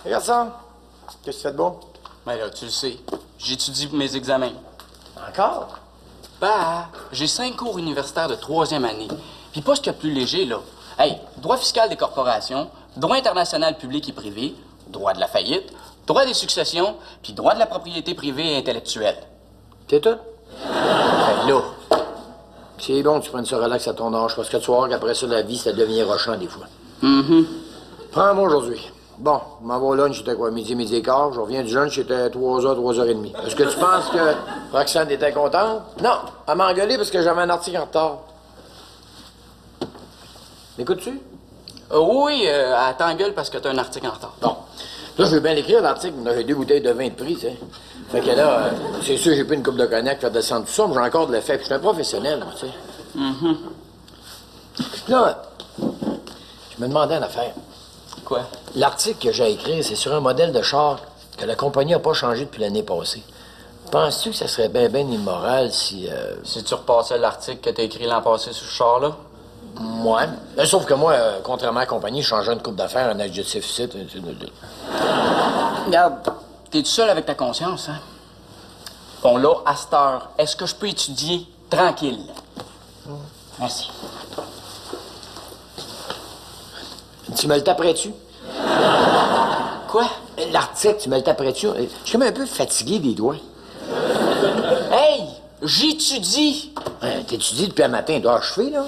Regarde ça. Qu'est-ce que tu fais de bon? Ben là, tu le sais, j'étudie pour mes examens. Encore? Bah, j'ai 5 cours universitaires de 3e année. Puis pas ce qu'il y a de plus léger, là. Hey, droit fiscal des corporations, droit international public et privé, droit de la faillite, droit des successions, puis droit de la propriété privée et intellectuelle. C'est tout? Ben là, C'est bon que tu prennes ça relax à ton âge, parce que tu vas voir qu'après ça, la vie, ça devient rochant des fois. Prends-moi aujourd'hui. Bon, je m'en vais au lunch, c'était quoi, midi et quart. Je reviens du lunch, c'était 3h, 3h30. Est-ce que tu penses que Roxane était contente? Non, elle m'a engueulé parce que j'avais un article en retard. M'écoutes-tu? oui, elle t'engueule parce que t'as un article en retard. Bon. Là, je veux bien l'écrire, l'article, mais j'ai 2 bouteilles de vin de prix, tu sais. Fait que là, c'est sûr, j'ai pris une coupe de cognac, faire descendre tout ça, mais j'ai encore de l'effet, puis je suis un professionnel, tu sais. Là, je me demandais une affaire. Quoi? L'article que j'ai écrit, c'est sur un modèle de char que la compagnie n'a pas changé depuis l'année passée. Penses-tu que ça serait bien immoral si... Si tu repassais l'article que t'as écrit l'an passé sur ce char-là? Moi. Sauf que moi, contrairement à la compagnie, je changeais une coupe d'affaires, un adjectif ici. Regarde, t'es tout seul avec ta conscience, hein? Bon, là, à cette heure, est-ce que je peux étudier tranquille? Merci. Tu me le taperais-tu? Quoi? L'article, tu me le taperais-tu? Je suis comme un peu fatigué des doigts. Hey! J'étudie! T'étudies depuis un matin, tu dois achever, là?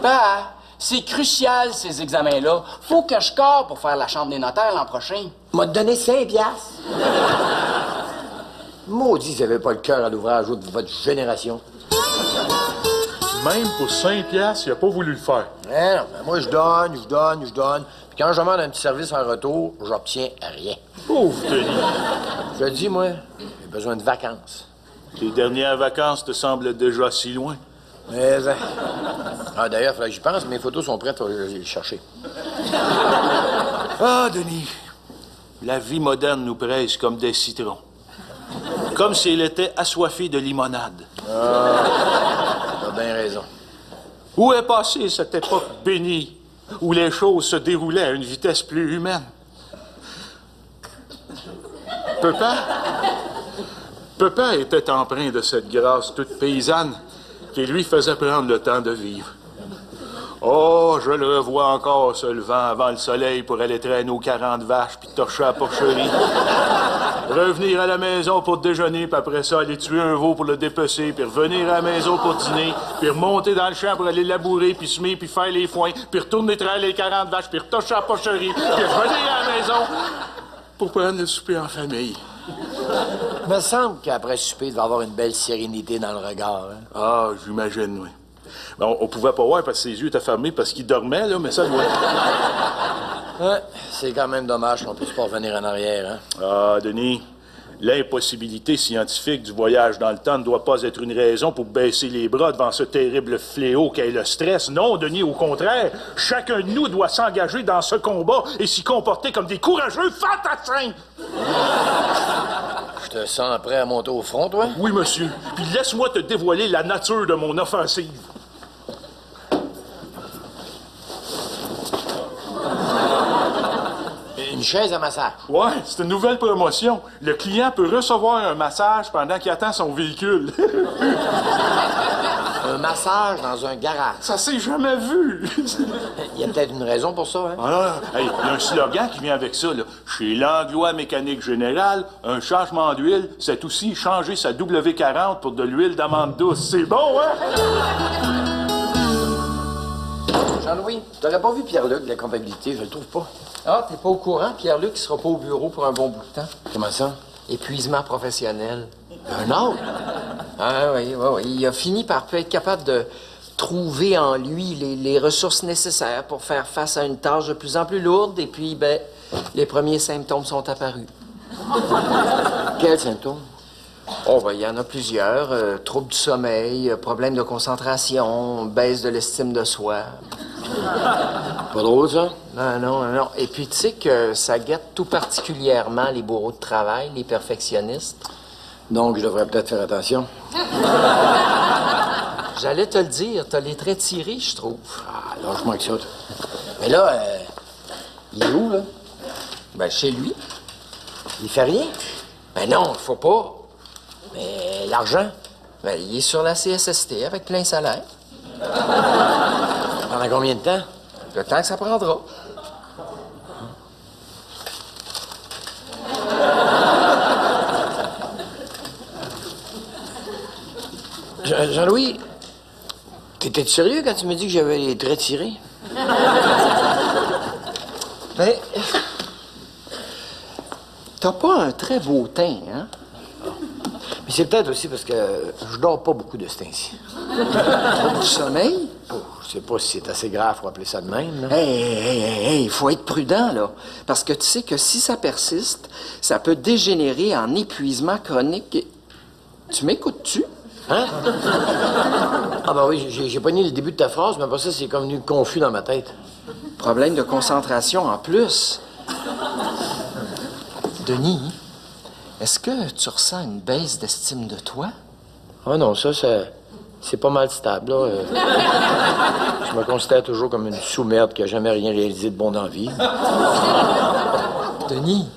Bah, c'est crucial, ces examens-là. Faut que je corps pour faire la chambre des notaires l'an prochain. M'a donné 5 piastres. Maudit, vous n'avez pas le cœur à l'ouvrage de votre génération. Même pour 5 piastres, il a pas voulu le faire. Non, mais moi, je donne. Puis quand je demande un petit service en retour, j'obtiens rien. Pauvre Denis. Je te dis, moi, j'ai besoin de vacances. Tes dernières vacances te semblent déjà si loin. Mais, d'ailleurs, il faudrait que j'y pense. Mes photos sont prêtes, je vais les chercher. Ah, Denis, la vie moderne nous presse comme des citrons. Comme si elle était assoiffée de limonade. T'as bien raison. Où est passée cette époque bénie où les choses se déroulaient à une vitesse plus humaine? Papa était empreint de cette grâce toute paysanne qui lui faisait prendre le temps de vivre. Oh, je le revois encore se levant avant le soleil pour aller traîner aux 40 vaches puis torcher à la porcherie. Revenir à la maison pour déjeuner, puis après ça, aller tuer un veau pour le dépecer, puis revenir à la maison pour dîner, puis remonter dans le champ pour aller labourer, puis semer, puis faire les foins, puis retourner traîner les 40 vaches, puis retorcher à la porcherie, puis revenir à la maison pour prendre le souper en famille. Il me semble qu'après souper, il va y avoir une belle sérénité dans le regard. Hein? Ah, j'imagine, oui. Ben, on pouvait pas voir parce que ses yeux étaient fermés parce qu'il dormait, là, mais ça, oui. Ouais, c'est quand même dommage qu'on puisse pas revenir en arrière, hein? Ah, Denis, l'impossibilité scientifique du voyage dans le temps ne doit pas être une raison pour baisser les bras devant ce terrible fléau qu'est le stress. Non, Denis, au contraire, chacun de nous doit s'engager dans ce combat et s'y comporter comme des courageux fantassins. Je te sens prêt à monter au front, toi? Oui, monsieur. Puis laisse-moi te dévoiler la nature de mon offensive. Une chaise à massage. Ouais, c'est une nouvelle promotion. Le client peut recevoir un massage pendant qu'il attend son véhicule. Un massage dans un garage. Ça s'est jamais vu. Il y a peut-être une raison pour ça, hein? Alors, il y a un slogan qui vient avec ça, là. Chez Langlois Mécanique Générale, un changement d'huile, c'est aussi changer sa W40 pour de l'huile d'amande douce. C'est bon, hein? Jean-Louis, t'aurais pas vu Pierre-Luc de la comptabilité, je le trouve pas. Ah, t'es pas au courant? Pierre-Luc, il sera pas au bureau pour un bon bout de temps. Comment ça? Épuisement professionnel. Un autre? Ah oui. Il a fini par être capable de trouver en lui les ressources nécessaires pour faire face à une tâche de plus en plus lourde. Et puis, les premiers symptômes sont apparus. Quels symptômes? Oh, il y en a plusieurs. Troubles du sommeil, problèmes de concentration, baisse de l'estime de soi. Pas drôle, ça? Non. Et puis, tu sais que ça guette tout particulièrement les bourreaux de travail, les perfectionnistes. Donc, je devrais peut-être faire attention. J'allais te le dire, t'as les traits tirés, je trouve. Ah, lâche-moi avec ça. Mais là, il est où, là? Ben, chez lui. Il fait rien? Ben non, faut pas. Mais l'argent? Ben, il est sur la CSST avec plein salaire. Pendant combien de temps? Le temps que ça prendra. Jean-Louis, t'étais sérieux quand tu me dis que j'avais les traits tirés? Ben, t'as pas un très beau teint, hein? Mais c'est peut-être aussi parce que je dors pas beaucoup de ce temps-ci. Du sommeil? Oh, je sais pas si c'est assez grave pour appeler ça de même, là. Hey, il faut être prudent, là. Parce que tu sais que si ça persiste, ça peut dégénérer en épuisement chronique. Tu m'écoutes-tu? Hein? Ah ben oui, j'ai pogné le début de ta phrase, mais après ça, c'est comme venu confus dans ma tête. Problème de concentration en plus. Denis, est-ce que tu ressens une baisse d'estime de toi? Ah non, c'est pas mal stable, là. Je me considère toujours comme une sous-merde qui a jamais rien réalisé de bon dans la vie. Denis,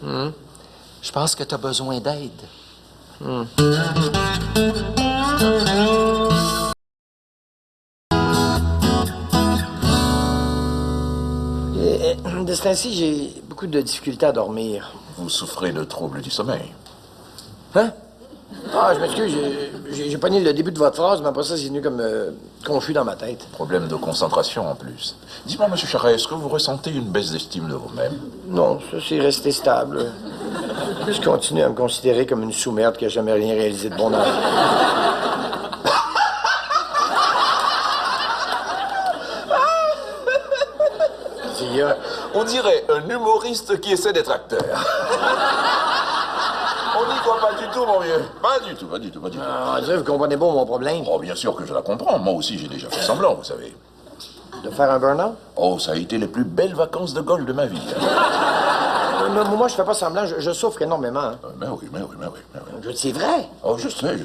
je pense que tu as besoin d'aide. De ce temps-ci, j'ai beaucoup de difficultés à dormir. Vous souffrez de troubles du sommeil. Hein? Ah, je m'excuse, j'ai pogné le début de votre phrase, mais après ça, c'est venu comme confus dans ma tête. Problème de concentration en plus. Dites-moi, monsieur Charret, est-ce que vous ressentez une baisse d'estime de vous-même? Non, ça, c'est resté stable. Je continue à me considérer comme une sous-merde qui a jamais rien réalisé de bon dans la vie. On dirait un humoriste qui essaie d'être acteur. On n'y croit pas du tout, mon vieux. Pas du tout. Ah, Dieu, vous comprenez pas mon problème? Oh, bien sûr que je la comprends. Moi aussi, j'ai déjà fait semblant, vous savez. De faire un burn-out? Oh, ça a été les plus belles vacances de golf de ma vie. Moi, je fais pas semblant, je souffre énormément. Hein. Mais oui. C'est vrai. Oh, je sais.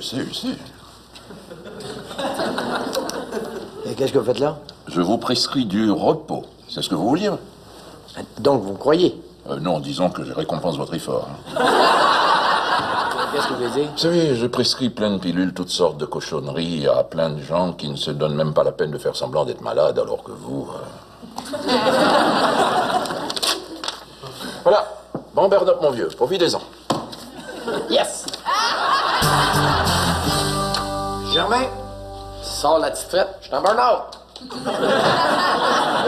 Et qu'est-ce que vous faites là? Je vous prescris du repos. C'est ce que vous vouliez? Donc, vous me croyez? Non, disons que je récompense votre effort. Qu'est-ce que vous voulez dire? Vous savez, je prescris plein de pilules, toutes sortes de cochonneries à plein de gens qui ne se donnent même pas la peine de faire semblant d'être malades, alors que vous... Voilà. Bon burn-up, mon vieux. Profitez-en. Yes! Germain, sors la petite frette, je suis en burn-out.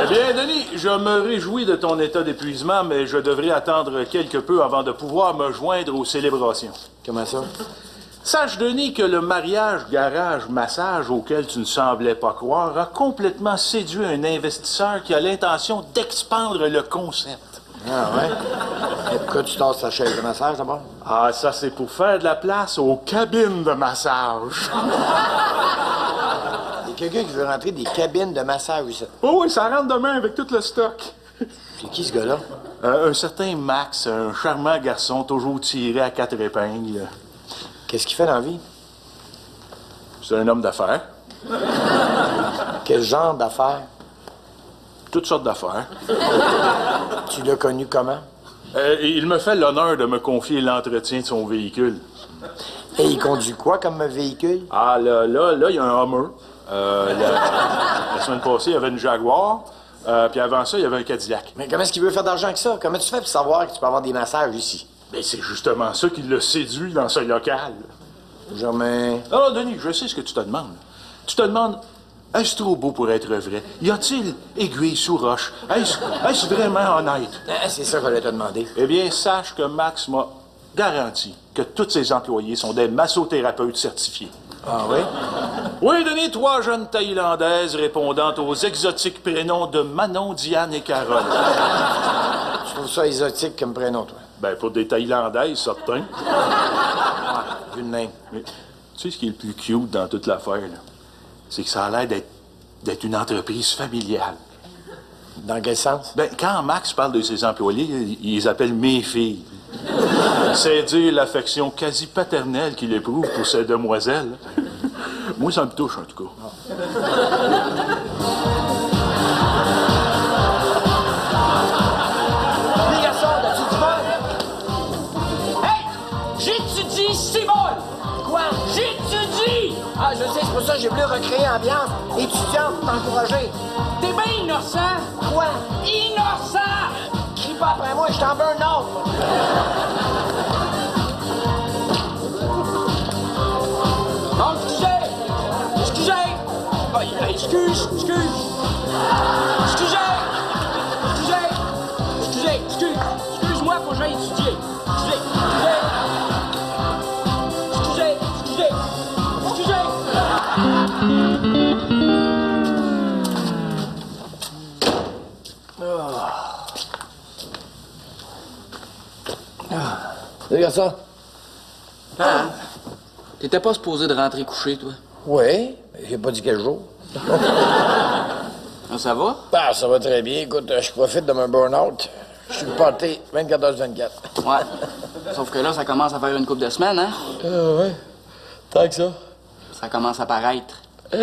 Eh bien, Denis, je me réjouis de ton état d'épuisement, mais je devrais attendre quelque peu avant de pouvoir me joindre aux célébrations. Comment ça? Sache, Denis, que le mariage garage-massage auquel tu ne semblais pas croire a complètement séduit un investisseur qui a l'intention d'expandre le concept. Ah ouais? Et pourquoi tu tasses ta chaise de massage d'abord? Ah, ça, c'est pour faire de la place aux cabines de massage. Il y a quelqu'un qui veut rentrer des cabines de massage ici. Oh oui, ça rentre demain avec tout le stock. C'est qui ce gars-là? Un certain Max, un charmant garçon, toujours tiré à 4 épingles. Qu'est-ce qu'il fait dans la vie? C'est un homme d'affaires. Quel genre d'affaires? Toutes sortes d'affaires. Tu l'as connu comment? Il me fait l'honneur de me confier l'entretien de son véhicule. Et il conduit quoi comme véhicule? Ah, là, il y a un Hummer. La semaine passée, il y avait une Jaguar. Puis avant ça, il y avait un Cadillac. Mais comment est-ce qu'il veut faire d'argent avec ça? Comment tu fais pour savoir que tu peux avoir des massages ici? Mais c'est justement ça qui l'a séduit dans ce local. Germain... Alors, Denis, je sais ce que tu te demandes. Tu te demandes, est-ce trop beau pour être vrai? Y a-t-il aiguille sous roche? Est-ce vraiment honnête? C'est ça que j'allais te demander. Eh bien, sache que Max m'a garanti que tous ses employés sont des massothérapeutes certifiés. Ah oui? Oui, Denis, 3 jeunes Thaïlandaises répondant aux exotiques prénoms de Manon, Diane et Carole. Tu trouves ça exotique comme prénom, toi? Ben, pour des Thaïlandaises, certains. Vu de même. Mais tu sais ce qui est le plus cute dans toute l'affaire, là? C'est que ça a l'air d'être une entreprise familiale. Dans quel sens? Ben, quand Max parle de ses employés, il les appelle « mes filles ». C'est dire l'affection quasi paternelle qu'il éprouve pour ces demoiselles. Moi, ça me touche, en tout cas. Les garçons, as-tu ça, j'ai voulu recréer ambiance étudiante pour t'encourager. T'es bien innocent! Quoi? Innocent! Crie pas après moi, je t'en veux un autre. Non, excusez! Excusez! Oh, excuse! Excuse-moi, faut que j'aille étudier. Excusez! Regarde ça. T'étais pas supposé de rentrer coucher, toi? Oui, mais j'ai pas dit quel jour. Ça va? Ben, ça va très bien. Écoute, je profite de mon burn-out. Je suis pâté 24h/24. Ouais. Sauf que là, ça commence à faire une couple de semaines, hein? Ouais. Tant que ça. Ça commence à paraître. Tu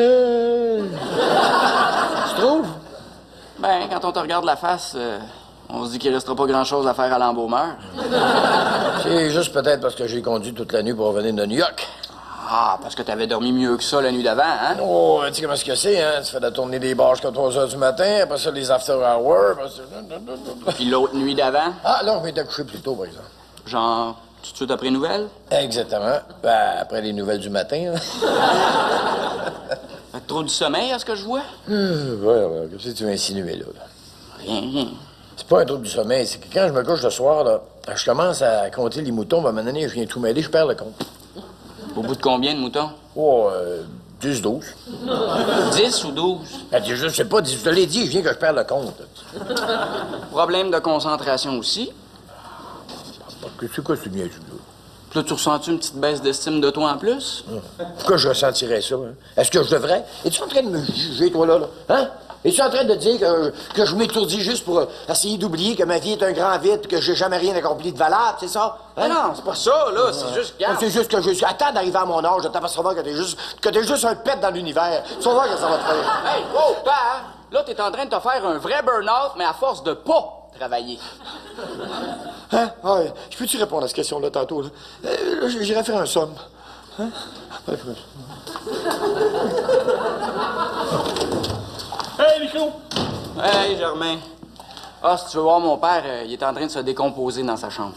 trouves? Ben, quand on te regarde la face, on se dit qu'il restera pas grand-chose à faire à l'embaumeur. C'est juste peut-être parce que j'ai conduit toute la nuit pour revenir de New York. Ah, parce que t'avais dormi mieux que ça la nuit d'avant, hein? Oh, tu sais comment c'est, hein? Tu fais la tournée des bars jusqu'à 3h du matin, après ça, les after-hours, après ça... Puis l'autre nuit d'avant, Ah, là, on m'était couché plus tôt, par exemple. genre, tout de suite après nouvelles? Exactement. Ben, après les nouvelles du matin, là. Fait que trop du sommeil, à ce que je vois? Ouais, qu'est-ce que tu veux insinuer, là? Rien. C'est pas un trouble du sommeil, c'est que quand je me couche le soir, là, je commence à compter les moutons, ben, à un moment donné, je viens tout mêler, je perds le compte. Au bout de combien de moutons? Oh, 10, 12. 10 ou 12? Ben, je sais pas, je te l'ai dit, je viens que je perds le compte. Problème de concentration aussi. C'est quoi ce niaiseux, là? Puis là, tu ressens-tu une petite baisse d'estime de toi en plus? Pourquoi je ressentirais ça, hein? Est-ce que je devrais? Es-tu en train de me juger, toi, là? Hein? Es-tu en train de dire que je m'étourdis juste pour essayer d'oublier que ma vie est un grand vide, que j'ai jamais rien accompli de valable, c'est ça? Hein? Non, c'est pas ça, là. C'est juste... C'est juste que je suis... Attends d'arriver à mon âge, de t'apercevoir que t'es juste un pet dans l'univers. Tu vas voir que ça va te faire. Hey, oh, père! Là, t'es en train de te faire un vrai burn-out, mais à force de pas travailler. Hein? Ah, je peux-tu répondre à cette question-là tantôt, là? J'irais faire un somme. Hein? Hey, Nico! Hey, Germain. Ah, si tu veux voir mon père, il est en train de se décomposer dans sa chambre.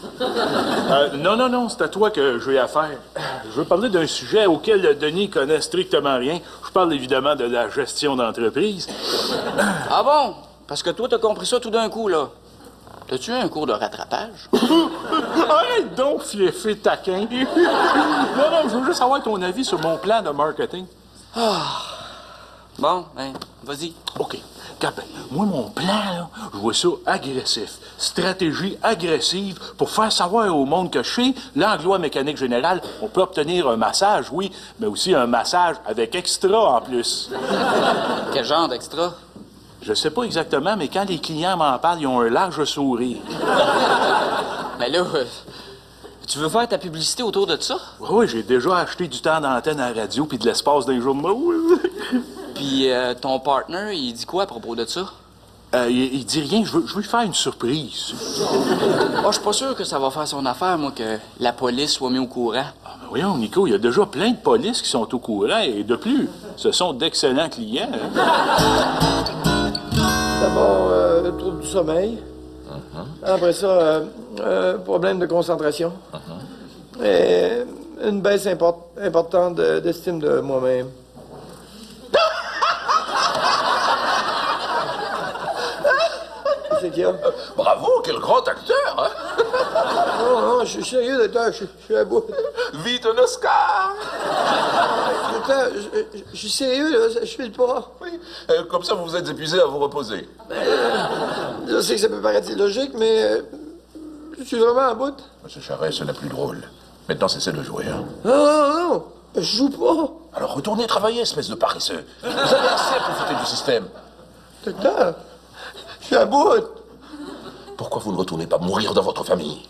Non, c'est à toi que j'ai affaire. Je veux parler d'un sujet auquel Denis connaît strictement rien. Je parle évidemment de la gestion d'entreprise. Ah bon? Parce que toi, t'as compris ça tout d'un coup, là. T'as-tu eu un cours de rattrapage? Arrête donc, fiefé taquin. Non, je veux juste avoir ton avis sur mon plan de marketing. Bon, ben, vas-y. OK. Regarde, moi, mon plan, là, je vois ça agressif. Stratégie agressive pour faire savoir au monde que chez l'Anglois Mécanique Générale, on peut obtenir un massage, oui, mais aussi un massage avec extra en plus. Quel genre d'extra? Je sais pas exactement, mais quand les clients m'en parlent, ils ont un large sourire. Mais là, tu veux faire ta publicité autour de ça? Oui, j'ai déjà acheté du temps d'antenne à la radio puis de l'espace dans les journaux. Puis ton partner, il dit quoi à propos de ça? Il dit rien, je veux lui faire une surprise. Oh, je suis pas sûr que ça va faire son affaire, moi, que la police soit mise au courant. Ah, ben voyons, Nico, il y a déjà plein de polices qui sont au courant et de plus, ce sont d'excellents clients. D'abord, trouble du sommeil. Après ça, problème de concentration. Et une baisse importante d'estime de moi-même. C'est qu'il y a? Bravo, quel grand acteur, hein? Non, je suis sérieux, docteur, je suis à bout. Vite un Oscar! Docteur, je suis sérieux, là, je file pas. Oui, comme ça vous vous êtes épuisé à vous reposer. Je sais que ça peut paraître illogique, mais je suis vraiment à bout. Monsieur Charest, ce n'est plus drôle. Maintenant, cessez de jouer, hein? Non, je joue pas. Alors retournez travailler, espèce de paresseux. Vous avez assez profité du système. Docteur, je suis à bout. Pourquoi vous ne retournez pas mourir dans votre famille?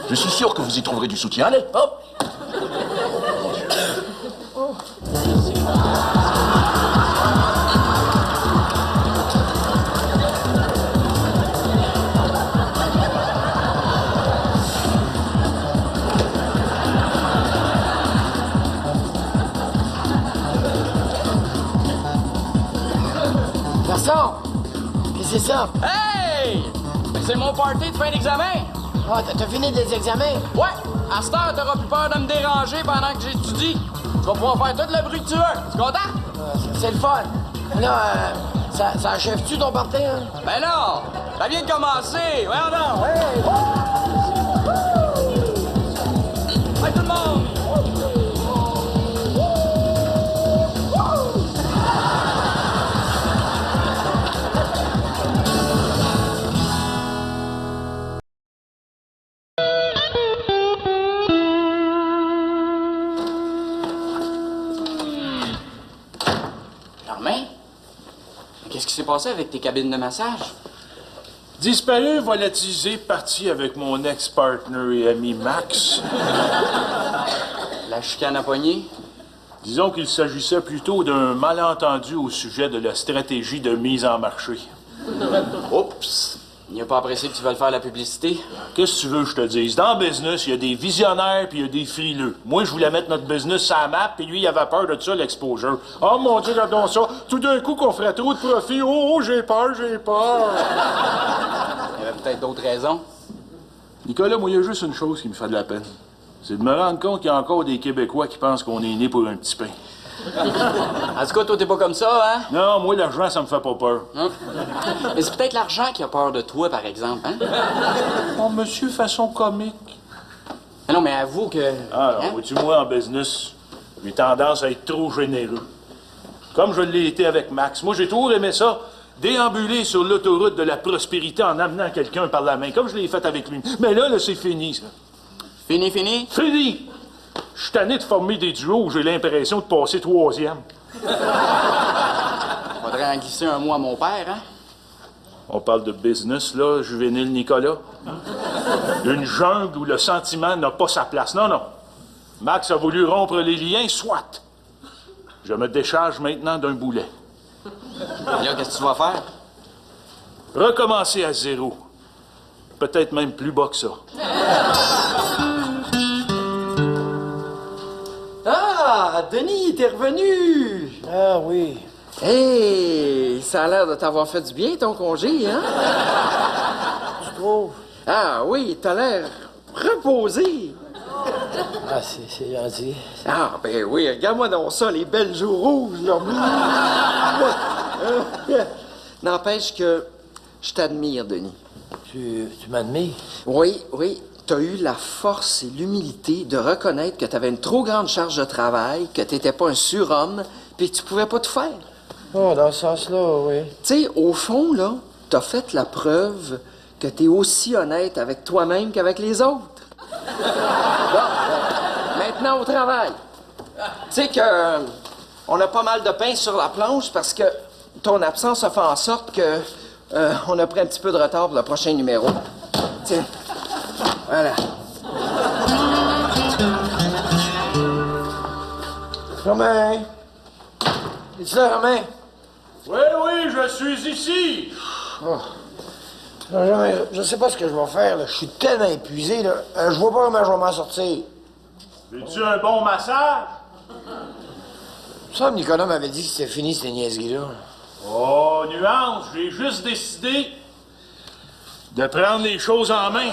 Je suis sûr que vous y trouverez du soutien. Allez, hop! Gaston! Qu'est-ce que c'est ça? Hey! C'est mon party de fin d'examen! Ah, t'as fini des examens? Ouais! À cette heure, t'auras plus peur de me déranger pendant que j'étudie. Tu vas pouvoir faire tout le bruit que tu veux. Tu content? C'est le fun. Là, ça achève-tu ton party, hein? Ben non! Ça vient de commencer! Voyons donc! Hey! Hey, tout le monde! Germain? Qu'est-ce qui s'est passé avec tes cabines de massage? Disparu, volatilisé, parti avec mon ex-partner et ami Max. La chicane à poignée? Disons qu'il s'agissait plutôt d'un malentendu au sujet de la stratégie de mise en marché. Oups! Il n'a pas apprécié que tu veuilles faire la publicité? Qu'est-ce que tu veux que je te dise? Dans le business, il y a des visionnaires puis il y a des frileux. Moi, je voulais mettre notre business sur la map, puis lui, il avait peur de ça, l'exposure. Oh mon Dieu, regardons ça. Tout d'un coup, qu'on ferait trop de profit. Oh, j'ai peur, j'ai peur. Il y avait peut-être d'autres raisons. Nicolas, moi, il y a juste une chose qui me fait de la peine. C'est de me rendre compte qu'il y a encore des Québécois qui pensent qu'on est né pour un petit pain. En tout cas, toi, t'es pas comme ça, hein? Non, moi, l'argent, ça me fait pas peur. Hein? Mais c'est peut-être l'argent qui a peur de toi, par exemple, hein? Oh, monsieur, façon comique. Non, mais avoue que... Alors, hein? vois-tu, moi, en business, j'ai tendance à être trop généreux. Comme je l'ai été avec Max. Moi, j'ai toujours aimé ça. Déambuler sur l'autoroute de la prospérité en amenant quelqu'un par la main, comme je l'ai fait avec lui. Mais là, c'est fini, ça. Fini, fini? Fini! Je suis tanné de former des duos où j'ai l'impression de passer troisième. Faudrait en glisser un mot à mon père, hein? On parle de business, là, juvénile Nicolas. Une jungle où le sentiment n'a pas sa place. Non, non. Max a voulu rompre les liens, soit. Je me décharge maintenant d'un boulet. Et là, qu'est-ce que tu vas faire? Recommencer à zéro. Peut-être même plus bas que ça. Ah, Denis, t'es revenu! Ah oui. Hey, ça a l'air de t'avoir fait du bien, ton congé, hein? Tu trouves? Ah oui, t'as l'air reposé. Ah, c'est gentil. Ah, ben oui, regarde-moi donc ça, les belles joues rouges, là. N'empêche que je t'admire, Denis. Tu m'admires? Oui, oui, t'as eu la force et l'humilité de reconnaître que t'avais une trop grande charge de travail, que t'étais pas un surhomme, puis que tu pouvais pas tout faire. Oh, dans ce sens-là, oui. Tu sais, au fond, là, t'as fait la preuve que t'es aussi honnête avec toi-même qu'avec les autres. Bon, maintenant au travail. Tu sais que on a pas mal de pain sur la planche parce que ton absence a fait en sorte que on a pris un petit peu de retard pour le prochain numéro. Tiens, voilà. Romain! Es-tu là, Romain? Oui, oui, je suis ici. Je sais pas ce que je vais faire, là. Je suis tellement épuisé, là. Je vois pas comment je vais m'en sortir. Veux-tu un bon massage? Ça, Nicolas m'avait dit que c'était fini, ces niaiseries-là. Oh, nuance, j'ai juste décidé de prendre les choses en main.